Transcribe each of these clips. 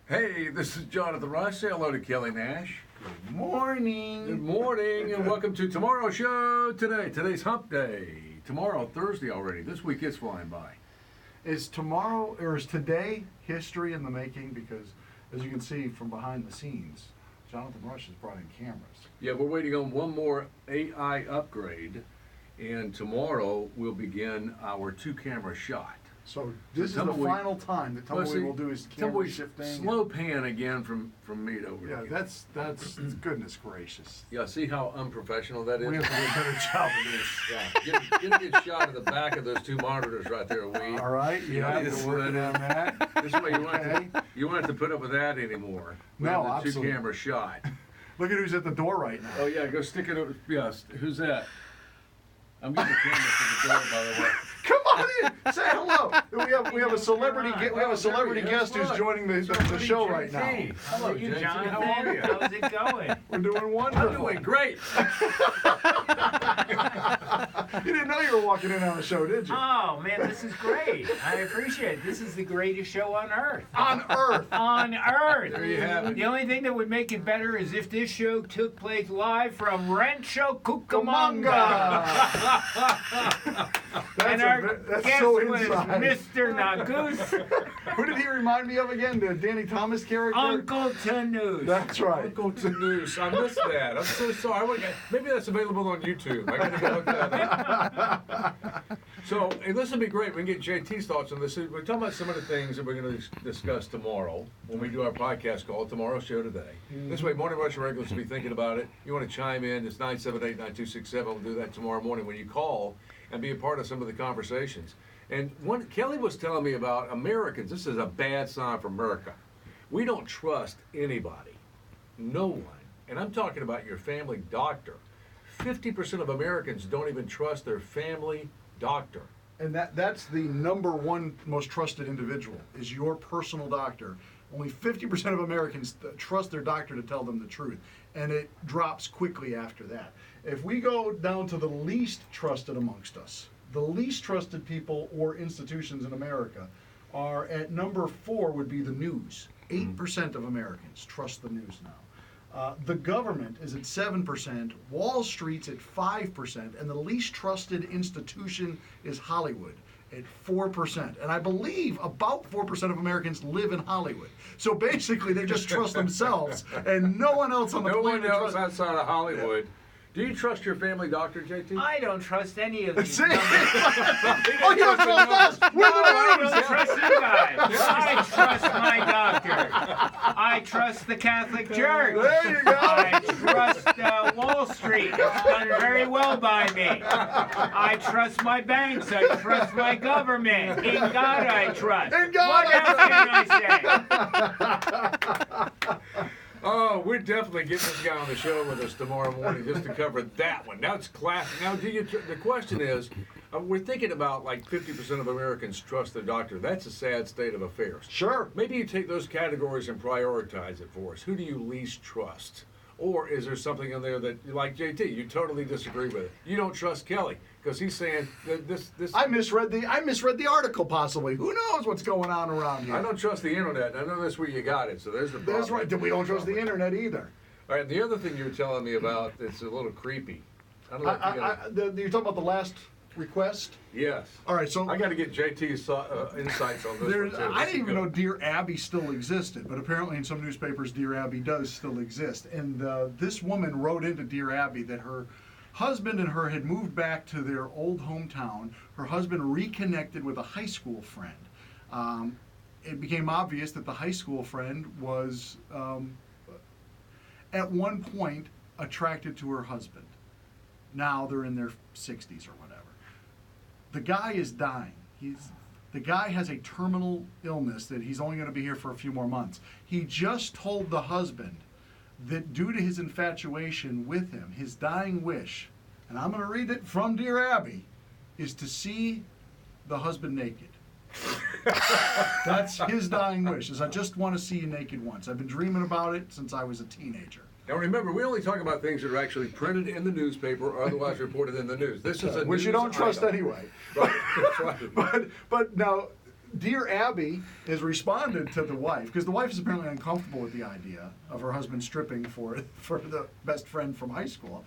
Hey, this is Jonathon. Say hello to Kelly Nash. Good morning. Good morning, and welcome to tomorrow's show today. Today's hump day. Tomorrow, Thursday already. This week is flying by. Is tomorrow, or is today, history in the making? Because, as you can see from behind the scenes, Jonathon Rush has brought in cameras. Yeah, we're waiting on one more AI upgrade, and tomorrow we'll begin our 2-camera shot. So this is the final time that Tumbleweed will do his camera shifting. Slow pan again from me to over Yeah, here. that's goodness gracious. Yeah, see how unprofessional that is? We have to do a better job of this. Yeah, get a good shot of the back of those 2 monitors right there, Weed. All right, yeah, this we're working on that. This way you won't have to put up with that anymore. We No, have the absolutely. 2-camera shot. Look at who's at the door right now. Oh yeah, go stick it over. Yes, who's that? I'm getting the camera for the door, by the way. Come on in, say hello. We have a celebrity guest who's joining the show right now. Hello, you, JT. Jonathan. How are you? How's it going? We're doing wonderful. I'm doing great. You didn't know you were walking in on the show, did you? Oh man, this is great. I appreciate it. This is the greatest show on earth. On Earth. On earth. There you have it. The only thing that would make it better is if this show took place live from Rancho Cucamonga. And our That's guest so was inside. Mr. Nagoose, Who did he remind me of again? The Danny Thomas character? Uncle Tanous. That's right. Uncle Tanous. I missed that. I'm so sorry. Maybe that's available on YouTube. I gotta go look that up. So, hey, this will be great. We can get JT's thoughts on this. We're talking about some of the things that we're going to discuss tomorrow when we do our podcast called Tomorrow's Show Today. This way, Morning Rush regulars will be thinking about it. You want to chime in, it's 978-9267. We'll do that tomorrow morning when you call and be a part of some of the conversations. And Kelly was telling me about Americans. This is a bad sign for America. We don't trust anybody. No one. And I'm talking about your family doctor. 50% of Americans don't even trust their family doctor. And that's the number one most trusted individual, is your personal doctor. Only 50% of Americans trust their doctor to tell them the truth. And it drops quickly after that. If we go down to the least trusted amongst us, the least trusted people or institutions in America are at number 4 would be the news. 8% of Americans trust the news now. The government is at 7%, Wall Street's at 5%, and the least trusted institution is Hollywood at 4%. And I believe about 4% of Americans live in Hollywood. So basically, they just trust themselves, and no one else on the planet No one else trusts. outside of Hollywood. Do you trust your family doctor, JT? I don't trust any of these See? numbers. Oh, you don't trust us? We're No, I the news! don't trust you guys. I trust my doctor. I trust the Catholic Church. There you go. I trust Wall Street. It's done very well by me. I trust my banks. I trust my government. In God I trust. In God What else can I say? Oh, we're definitely getting this guy on the show with us tomorrow morning just to cover that one. Now it's classic. Now, the question is, we're thinking about like 50% of Americans trust their doctor. That's a sad state of affairs. Sure. Maybe you take those categories and prioritize it for us. Who do you least trust? Or is there something in there that, like JT, you totally disagree with it? You don't trust Kelly because he's saying that this. I misread the article possibly. Who knows what's going on around here? I don't trust the internet. I know that's where you got it. So there's the problem. That's right. We don't trust the internet either. All right. The other thing you were telling me about that's a little creepy. I don't know. You're talking about the last request? Yes. All right, so I got to get JT's insights on this one too. I didn't even know Dear Abby still existed, but apparently in some newspapers Dear Abby does still exist. And this woman wrote into Dear Abby that her husband and her had moved back to their old hometown. Her husband reconnected with a high school friend. It became obvious that the high school friend was at one point attracted to her husband. Now they're in their 60s or whatever. The guy is dying. The guy has a terminal illness that he's only going to be here for a few more months. He just told the husband that due to his infatuation with him, his dying wish, and I'm going to read it from Dear Abby, is to see the husband naked. That's his dying wish, is I just want to see you naked once. I've been dreaming about it since I was a teenager. Now remember, we only talk about things that are actually printed in the newspaper or otherwise reported in the news. This is a which news you don't trust item. anyway. Right. That's right. But now, Dear Abby has responded to the wife, because the wife is apparently uncomfortable with the idea of her husband stripping for the best friend from high school.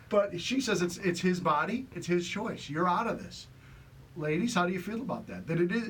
But she says it's his body, it's his choice. You're out of this. Ladies, how do you feel about that? That it is,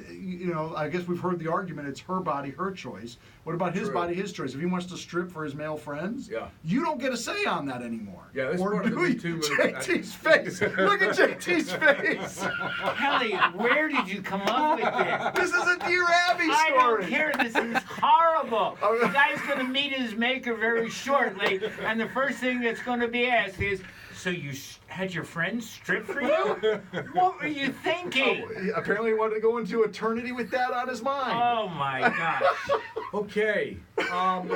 I guess we've heard the argument, it's her body, her choice. What about his body, his choice? If he wants to strip for his male friends, you don't get a say on that anymore. Yeah, that's or part of do the we? Me Too movement. JT's face. Look at JT's face. Kelly, where did you come up with this? This is a Dear Abby story. I don't care. This is horrible. The guy's going to meet his maker very shortly, and the first thing that's going to be asked is, so you had your friends strip for you? What were you thinking? Apparently he wanted to go into eternity with that on his mind. Oh, my gosh. Okay. I'm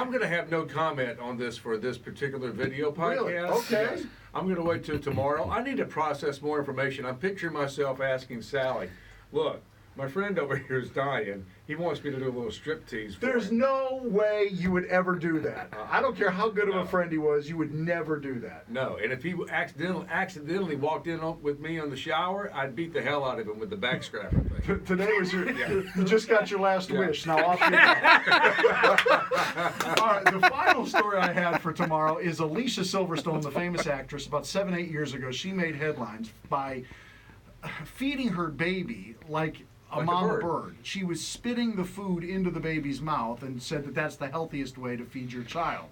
going to have no comment on this for this particular video podcast. Really? Okay. Yes. I'm going to wait till tomorrow. I need to process more information. I'm picturing myself asking Sally, look, my friend over here is dying. He wants me to do a little striptease for There's him. no way you would ever do that. I don't care how good of a friend he was, you would never do that. No, and if he accidentally walked in with me on the shower, I'd beat the hell out of him with the back scrapper thing. Today was you just got your last wish. Now off you go. All right, the final story I had for tomorrow is Alicia Silverstone, the famous actress. About 7-8 years ago, she made headlines by feeding her baby like a mama bird. She was spitting the food into the baby's mouth and said that that's the healthiest way to feed your child.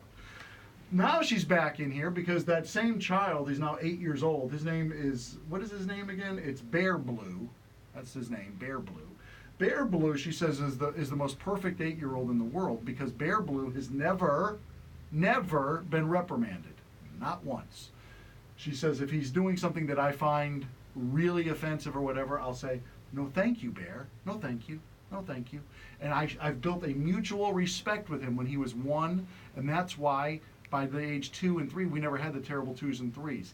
Now she's back in here because that same child, he's now 8 years old. His name is, what is his name again? It's Bear Blue. That's his name, Bear Blue. Bear Blue, she says, is the most perfect 8-year-old in the world because Bear Blue has never been reprimanded. Not once. She says if he's doing something that I find really offensive or whatever, I'll say, no, thank you, Bear. No, thank you. No, thank you. And I've built a mutual respect with him when he was 1, and that's why by the age 2 and 3, we never had the terrible 2s and 3s.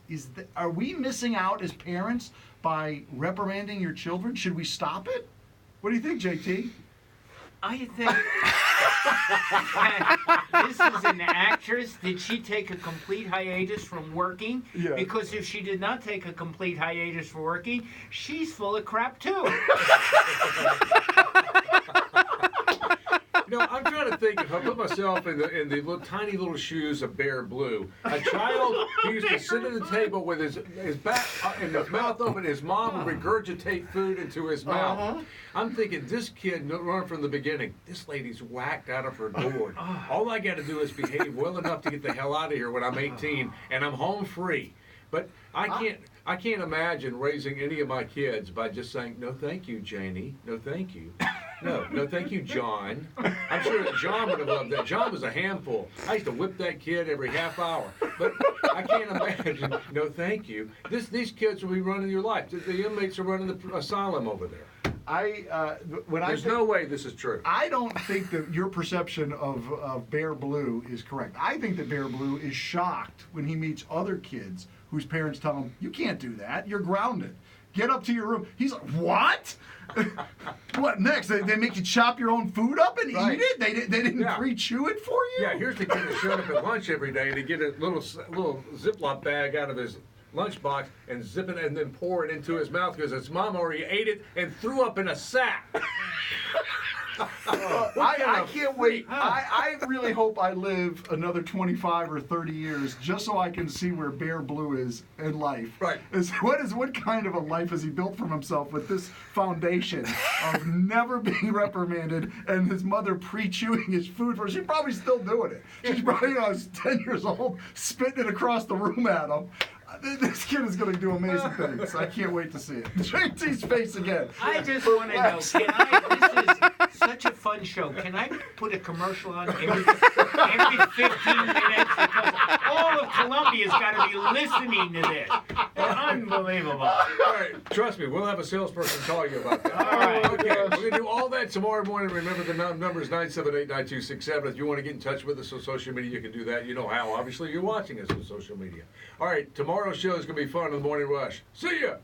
Are we missing out as parents by reprimanding your children? Should we stop it? What do you think, JT? I think this is an actress. Did she take a complete hiatus from working? Yeah. Because if she did not take a complete hiatus from working, she's full of crap too. I'm trying to think if I put myself in the little, tiny little shoes of Bear Blue. A child who used to sit at the table with his back and his mouth open, his mom would regurgitate food into his mouth. I'm thinking, this kid, run from the beginning, this lady's whacked out of her gourd. All I got to do is behave well enough to get the hell out of here when I'm 18 and I'm home free. But I can't imagine raising any of my kids by just saying, no thank you, Janie. No thank you. No thank you, John. I'm sure that John would have loved that. John was a handful. I used to whip that kid every half hour. But I can't imagine, no thank you. These kids will be running your life. The inmates are running the asylum over there. There's no way this is true. I don't think that your perception of Bear Blue is correct. I think that Bear Blue is shocked when he meets other kids whose parents tell him, you can't do that, you're grounded. Get up to your room. He's like, what? What next? They make you chop your own food up and eat it? They didn't pre-chew it for you? Yeah, here's the kid that showed up at lunch every day and he'd get a little Ziploc bag out of his lunchbox and zip it and then pour it into his mouth because his mom already ate it and threw up in a sack. I can't wait. I really hope I live another 25 or 30 years just so I can see where Bear Blue is in life. Right. What kind of a life has he built for himself with this foundation of never being reprimanded and his mother pre-chewing his food for? She's probably still doing it. She's probably 10 years old, spitting it across the room at him. This kid is going to do amazing things. I can't wait to see it. JT's face again. I just want to know, this is such a fun show. Can I put a commercial on every 15 minutes? Because all of Columbia's got to be listening to this. Unbelievable. All right, trust me, we'll have a salesperson call you about that. All right. Okay, we're going to do all that tomorrow morning. Remember, the number is 978-9267. If you want to get in touch with us on social media, you can do that. You know how. Obviously, you're watching us on social media. All right, tomorrow's show is going to be fun in the morning rush. See ya!